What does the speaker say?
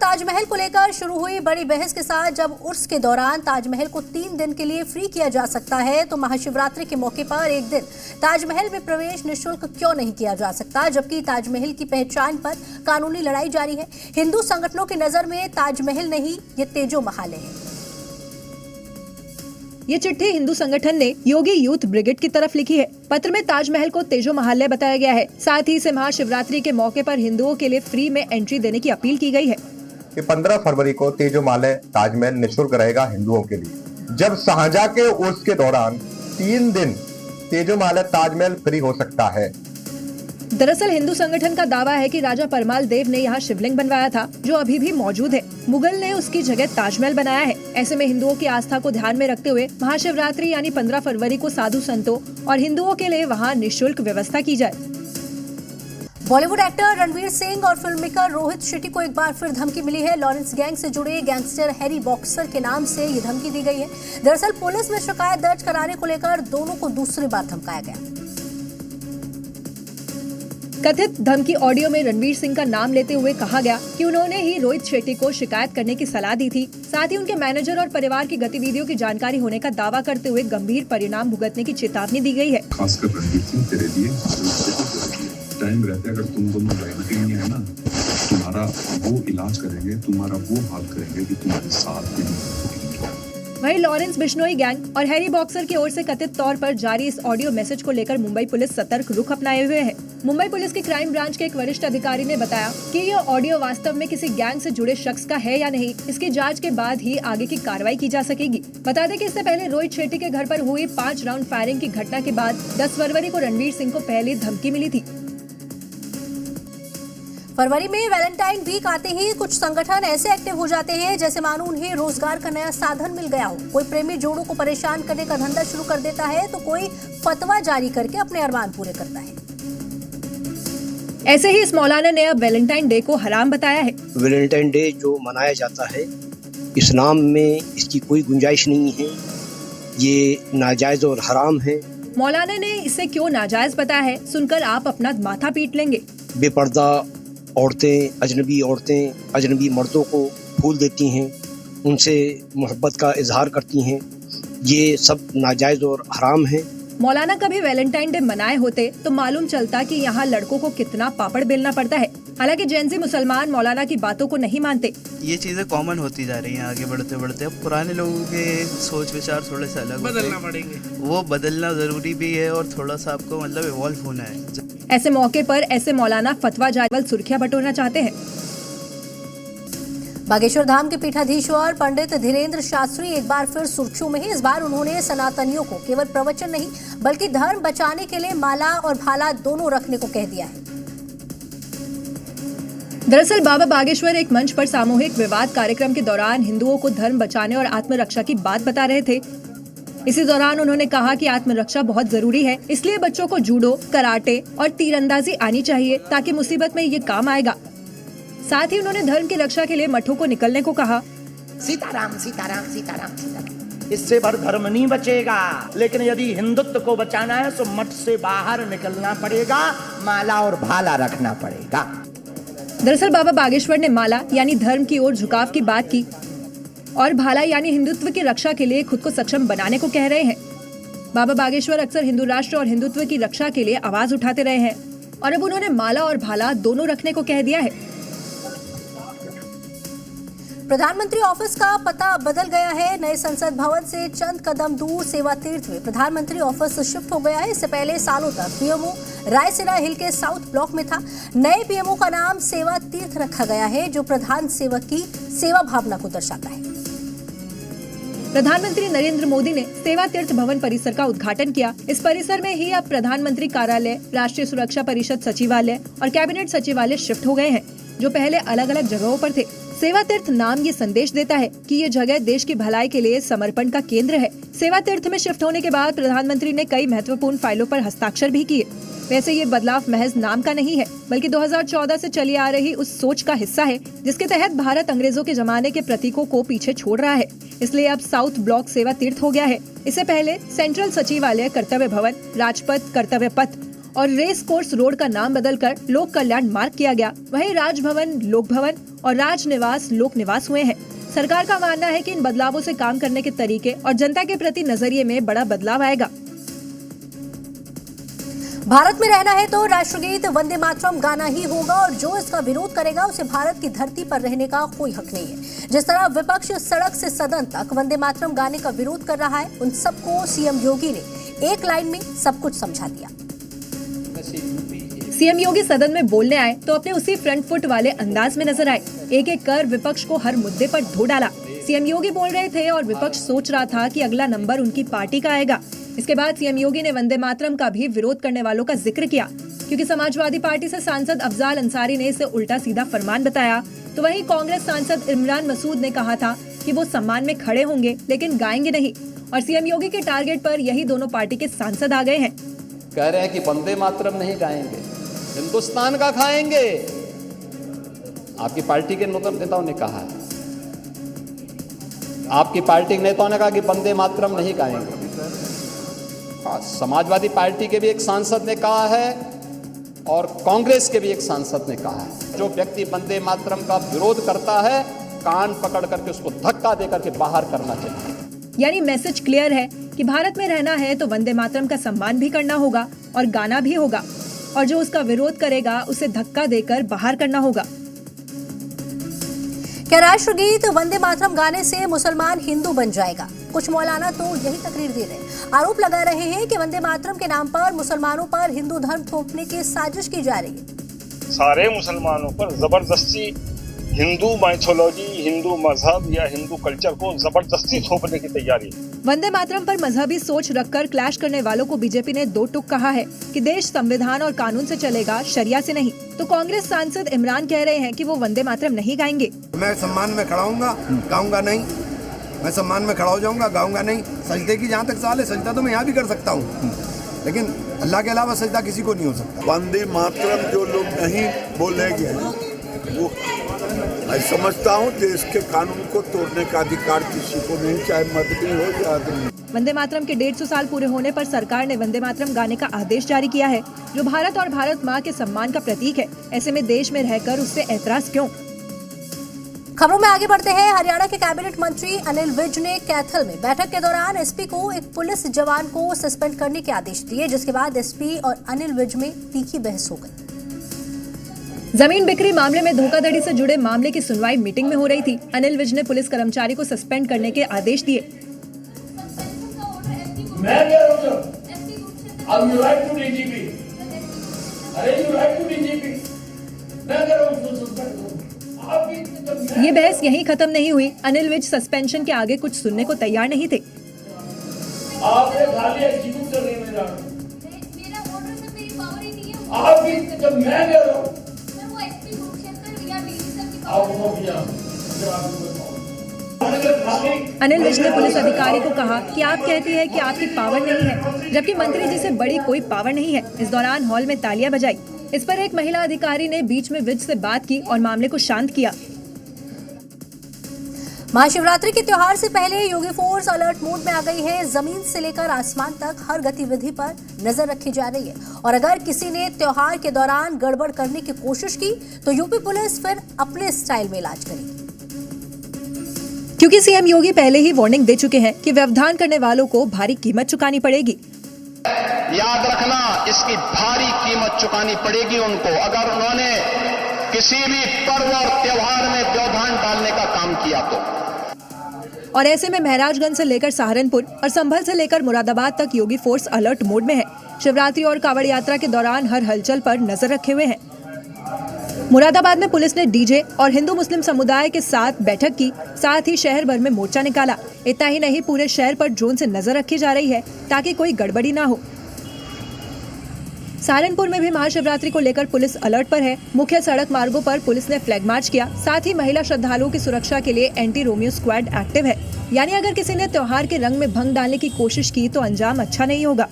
ताजमहल को लेकर शुरू हुई बड़ी बहस के साथ जब उर्स के दौरान ताजमहल को 3 दिन के लिए फ्री किया जा सकता है, तो महाशिवरात्रि के मौके पर एक दिन ताजमहल में प्रवेश निःशुल्क क्यों नहीं किया जा सकता, जबकि ताजमहल की पहचान पर कानूनी लड़ाई जारी है। हिंदू संगठनों की नजर में ताजमहल नहीं, ये तेजो महाले है। ये चिट्ठी हिंदू संगठन ने योगी यूथ ब्रिगेड की तरफ लिखी है। पत्र में ताजमहल को तेजो महालय बताया गया है। साथ ही इसे महाशिवरात्रि के मौके पर हिंदुओं के लिए फ्री में एंट्री देने की अपील की गई है। 15 फरवरी को तेजो महालय ताजमहल निःशुल्क रहेगा हिंदुओं के लिए, जब शाहजहां के उर्स के दौरान 3 दिन तेजो महालय ताजमहल फ्री हो सकता है। दरअसल हिंदू संगठन का दावा है कि राजा परमाल देव ने यहाँ शिवलिंग बनवाया था, जो अभी भी मौजूद है। मुगल ने उसकी जगह ताजमहल बनाया है। ऐसे में हिंदुओं की आस्था को ध्यान में रखते हुए महाशिवरात्रि यानी 15 फरवरी को साधु संतों और हिंदुओं के लिए वहाँ निःशुल्क व्यवस्था की जाए। बॉलीवुड एक्टर रणवीर सिंह और फिल्म मेकर रोहित शेट्टी को एक बार फिर धमकी मिली है। लॉरेंस गैंग से जुड़े गैंगस्टर हैरी बॉक्सर के नाम से ये धमकी दी गई है। दरअसल पुलिस में शिकायत दर्ज कराने को लेकर दोनों को दूसरी बार धमकाया गया। कथित धमकी ऑडियो में रणवीर सिंह का नाम लेते हुए कहा गया कि उन्होंने ही रोहित शेट्टी को शिकायत करने की सलाह दी थी। साथ ही उनके मैनेजर और परिवार की गतिविधियों की जानकारी होने का दावा करते हुए गंभीर परिणाम भुगतने की चेतावनी दी गई है। खासकर रणवीर सिंह, तेरे लिए टाइम रहते अगर तुम दोनों लॉयल्टी नहीं है ना, तुम्हारा वो इलाज करेंगे, तुम्हारा वो हाल करेंगे कि तुम्हारे साथ में। वहीं लॉरेंस बिश्नोई गैंग और हैरी बॉक्सर की ओर से कथित तौर पर जारी इस ऑडियो मैसेज को लेकर मुंबई पुलिस सतर्क रुख अपनाए हुए है। मुंबई पुलिस की क्राइम ब्रांच के एक वरिष्ठ अधिकारी ने बताया कि यह ऑडियो वास्तव में किसी गैंग से जुड़े शख्स का है या नहीं, इसकी जांच के बाद ही आगे की कार्रवाई की जा सकेगी। बता दें कि इससे पहले रोहित शेट्टी के घर पर हुई 5 राउंड फायरिंग की घटना के बाद 10 फरवरी को रणवीर सिंह को पहली धमकी मिली थी। फरवरी में वैलेंटाइन वीक आते ही कुछ संगठन ऐसे एक्टिव हो जाते हैं जैसे मानो उन्हें रोजगार का नया साधन मिल गया हो। कोई प्रेमी जोड़ों को परेशान करने का धंधा शुरू कर देता है, तो कोई फतवा जारी करके अपने अरमान पूरे करता है। ऐसे ही इस मौलाना ने अब वैलेंटाइन डे को हराम बताया है। वैलेंटाइन डे जो मनाया जाता है, इस्लाम में इसकी कोई गुंजाइश नहीं है, ये नाजायज और हराम है। मौलाना ने इसे क्यों नाजायज बताया है, सुनकर आप अपना माथा पीट लेंगे। बेपर्दा औरतें, अजनबी मर्दों को फूल देती हैं, उनसे मोहब्बत का इजहार करती हैं, ये सब नाजायज और हराम है। मौलाना कभी वैलेंटाइन डे मनाए होते तो मालूम चलता कि यहाँ लड़कों को कितना पापड़ बेलना पड़ता है। हालांकि जेनजी मुसलमान मौलाना की बातों को नहीं मानते। ये चीजें कॉमन होती जा रही हैं आगे बढ़ते बढ़ते। अब पुराने लोगों के सोच विचार थोड़े से अलग बदलना पड़ेंगे, वो बदलना जरूरी भी है और थोड़ा सा आपको मतलब इवॉल्व होना है। ऐसे मौके पर ऐसे मौलाना फतवा जारी सुर्खियां बटोरना चाहते हैं। बागेश्वर धाम के पीठाधीश्वर पंडित धीरेन्द्र शास्त्री एक बार फिर सुर्खियों में हैं। इस बार उन्होंने सनातनियों को केवल प्रवचन नहीं बल्कि धर्म बचाने के लिए माला और भाला दोनों रखने को कह दिया है। दरअसल बाबा बागेश्वर एक मंच पर सामूहिक विवाद कार्यक्रम के दौरान हिंदुओं को धर्म बचाने और आत्मरक्षा की बात बता रहे थे। इसी दौरान उन्होंने कहा कि आत्मरक्षा बहुत जरूरी है, इसलिए बच्चों को जूडो, कराटे और तीरंदाजी आनी चाहिए ताकि मुसीबत में ये काम आएगा। साथ ही उन्होंने धर्म की रक्षा के लिए मठों को निकलने को कहा। सीताराम सीताराम सीताराम सीताराम, इससे भर धर्म नहीं बचेगा, लेकिन यदि हिंदुत्व को बचाना है तो मठ से बाहर निकलना पड़ेगा, माला और भाला रखना पड़ेगा। दरअसल बाबा बागेश्वर ने माला यानी धर्म की ओर झुकाव की बात की और भाला यानी हिंदुत्व की रक्षा के लिए खुद को सक्षम बनाने को कह रहे हैं। बाबा बागेश्वर अक्सर हिंदू राष्ट्र और हिंदुत्व की रक्षा के लिए आवाज उठाते रहे हैं और अब उन्होंने माला और भाला दोनों रखने को कह दिया है। प्रधानमंत्री ऑफिस का पता बदल गया है। नए संसद भवन से चंद कदम दूर सेवा तीर्थ में प्रधानमंत्री ऑफिस शिफ्ट हो गया है। इससे पहले सालों तक पीएमओ रायसीना हिल के साउथ ब्लॉक में था। नए पीएमओ का नाम सेवा तीर्थ रखा गया है, जो प्रधान सेवक की सेवा भावना को दर्शाता है। प्रधानमंत्री नरेंद्र मोदी ने सेवा तीर्थ भवन परिसर का उद्घाटन किया। इस परिसर में ही अब प्रधानमंत्री कार्यालय, राष्ट्रीय सुरक्षा परिषद सचिवालय और कैबिनेट सचिवालय शिफ्ट हो गए हैं, जो पहले अलग अलग जगहों पर थे। सेवा तीर्थ नाम ये संदेश देता है कि ये जगह देश की भलाई के लिए समर्पण का केंद्र है। सेवा तीर्थ में शिफ्ट होने के बाद प्रधानमंत्री ने कई महत्वपूर्ण फाइलों पर हस्ताक्षर भी किए। वैसे ये बदलाव महज नाम का नहीं है, बल्कि 2014 से चली आ रही उस सोच का हिस्सा है जिसके तहत भारत अंग्रेजों के जमाने के प्रतीकों को पीछे छोड़ रहा है। इसलिए अब साउथ ब्लॉक सेवा तीर्थ हो गया है। इससे पहले सेंट्रल सचिवालय, कर्तव्य भवन, राजपथ, कर्तव्य पथ और रेस कोर्स रोड का नाम बदलकर लोक कल्याण मार्ग किया गया। वहीं राजभवन लोक भवन और राजनिवास लोक निवास हुए हैं। सरकार का मानना है कि इन बदलावों से काम करने के तरीके और जनता के प्रति नजरिए में बड़ा बदलाव आएगा। भारत में रहना है तो राष्ट्रगीत वंदे मातरम गाना ही होगा और जो इसका विरोध करेगा उसे भारत की धरती पर रहने का कोई हक नहीं है। जिस तरह विपक्ष सड़क से सदन तक वंदे मातरम गाने का विरोध कर रहा है, उन सबको सीएम योगी ने एक लाइन में सब कुछ समझा दिया। सीएम योगी सदन में बोलने आए तो अपने उसी फ्रंट फुट वाले अंदाज में नजर आए। एक एक कर विपक्ष को हर मुद्दे पर धो डाला। सीएम योगी बोल रहे थे और विपक्ष सोच रहा था कि अगला नंबर उनकी पार्टी का आएगा। इसके बाद सीएम योगी ने वंदे मातरम का भी विरोध करने वालों का जिक्र किया, क्योंकि समाजवादी पार्टी से सांसद अफजाल अंसारी ने इसे उल्टा सीधा फरमान बताया। तो वहीं कांग्रेस सांसद इमरान मसूद ने कहा था कि वो सम्मान में खड़े होंगे लेकिन गाएंगे नहीं। और सीएम योगी के टारगेट पर यही दोनों पार्टी के सांसद आ गए हैं। कह रहे हैं कि वंदे मातरम नहीं गाएंगे, हिंदुस्तान का खाएंगे। आपकी पार्टी के नेताओं ने कहा है, आपकी पार्टी के नेताओं ने कहा कि वंदे मातरम नहीं गाएंगे। समाजवादी पार्टी के भी एक सांसद ने कहा है और कांग्रेस के भी एक सांसद ने कहा है, जो व्यक्ति वंदे मातरम का विरोध करता है कान पकड़ करके उसको धक्का देकर के बाहर करना चाहिए। यानी मैसेज क्लियर है कि भारत में रहना है तो वंदे मातरम का सम्मान भी करना होगा और गाना भी होगा, और जो उसका विरोध करेगा उसे धक्का देकर बाहर करना होगा। क्या राष्ट्रगीत वंदे मातरम गाने से मुसलमान हिंदू बन जाएगा? कुछ मौलाना तो यही तकरीर दे रहे हैं। आरोप लगा रहे हैं कि वंदे मातरम के नाम पर मुसलमानों पर हिंदू धर्म थोपने की साजिश की जा रही है। सारे मुसलमानों पर जबरदस्ती हिंदू माइथोलॉजी, हिंदू मजहब या हिंदू कल्चर को जबरदस्ती थोपने की तैयारी है। वंदे मातरम पर मजहबी सोच रखकर क्लैश करने वालों को बीजेपी ने दो टुक कहा है कि देश संविधान और कानून से चलेगा, शरिया से नहीं। तो कांग्रेस सांसद इमरान कह रहे हैं कि वो वंदे मातरम नहीं गाएंगे। मैं सम्मान में खड़ा हूँगा, गाऊंगा नहीं। मैं सम्मान में खड़ा हो जाऊंगा, गाऊंगा नहीं। सजदे की जहाँ तक सवाल है, सजदा तो मैं यहाँ भी कर सकता हूँ, लेकिन अल्लाह के अलावा सजदा किसी को नहीं हो सकता। वंदे मातरम जो लोग नहीं बोलेंगे वो मैं समझता हूँ देश के कानून को तोड़ने का अधिकार किसी को नहीं, चाहे मंत्री हो या आदमी। वंदे मातरम के 150 साल पूरे होने पर सरकार ने वंदे मातरम गाने का आदेश जारी किया है, जो भारत और भारत माँ के सम्मान का प्रतीक है। ऐसे में देश में रहकर उससे ऐतराज क्यों? खबरों में आगे बढ़ते हैं। हरियाणा के कैबिनेट मंत्री अनिल विज ने कैथल में बैठक के दौरान एसपी को एक पुलिस जवान को सस्पेंड करने के आदेश दिए, जिसके बाद एसपी और अनिल विज में तीखी बहस हो गई। जमीन बिक्री मामले में धोखाधड़ी से जुड़े मामले की सुनवाई मीटिंग में हो रही थी। अनिल विज ने पुलिस कर्मचारी को सस्पेंड करने के आदेश दिए। ये बहस यहीं खत्म नहीं हुई। अनिल विज सस्पेंशन के आगे कुछ सुनने को तैयार नहीं थे। आपने खाली एग्जीक्यूट करने में जाना, मेरा ऑर्डर से मेरी पावर ही नहीं है। आपकी जब मैं कह रहा हूं मैं वो एसपी कुरुक्षेत्र या डीसी सर की पावर अनिल विज ने पुलिस अधिकारी को कहा कि आप कहती हैं कि आपकी पावर नहीं है, जबकि मंत्री जी से बड़ी कोई पावर नहीं है। इस दौरान हॉल में तालियां बजाई। इस पर एक महिला अधिकारी ने बीच में विज से बात की और मामले को शांत किया। महाशिवरात्रि के त्योहार से पहले योगी फोर्स अलर्ट मोड में आ गई है। जमीन से लेकर आसमान तक हर गतिविधि पर नजर रखी जा रही है, और अगर किसी ने त्योहार के दौरान गड़बड़ करने की कोशिश की तो यूपी पुलिस फिर अपने स्टाइल में इलाज करेगी। क्योंकि सीएम योगी पहले ही वार्निंग दे चुके हैं कि व्यवधान करने वालों को भारी कीमत चुकानी पड़ेगी। याद रखना, इसकी भारी कीमत चुकानी पड़ेगी उनको, अगर उन्होंने किसी भी पर्व और त्योहार में व्यवधान डालने का काम किया तो। और ऐसे में महराजगंज से लेकर सहारनपुर और संभल से लेकर मुरादाबाद तक योगी फोर्स अलर्ट मोड में है। शिवरात्रि और कांवड़ यात्रा के दौरान हर हलचल पर नजर रखे हुए हैं। मुरादाबाद में पुलिस ने डीजे और हिंदू मुस्लिम समुदाय के साथ बैठक की, साथ ही शहर भर में मोर्चा निकाला। इतना ही नहीं, पूरे शहर पर ड्रोन से नजर रखी जा रही है ताकि कोई गड़बड़ी ना हो। सहारनपुर में भी महाशिवरात्रि को लेकर पुलिस अलर्ट पर है। मुख्य सड़क मार्गों पर पुलिस ने फ्लैग मार्च किया। साथ ही महिला श्रद्धालुओं की सुरक्षा के लिए एंटी रोमियो स्क्वाड एक्टिव है। यानी अगर किसी ने त्योहार के रंग में भंग डालने की कोशिश की तो अंजाम अच्छा नहीं होगा।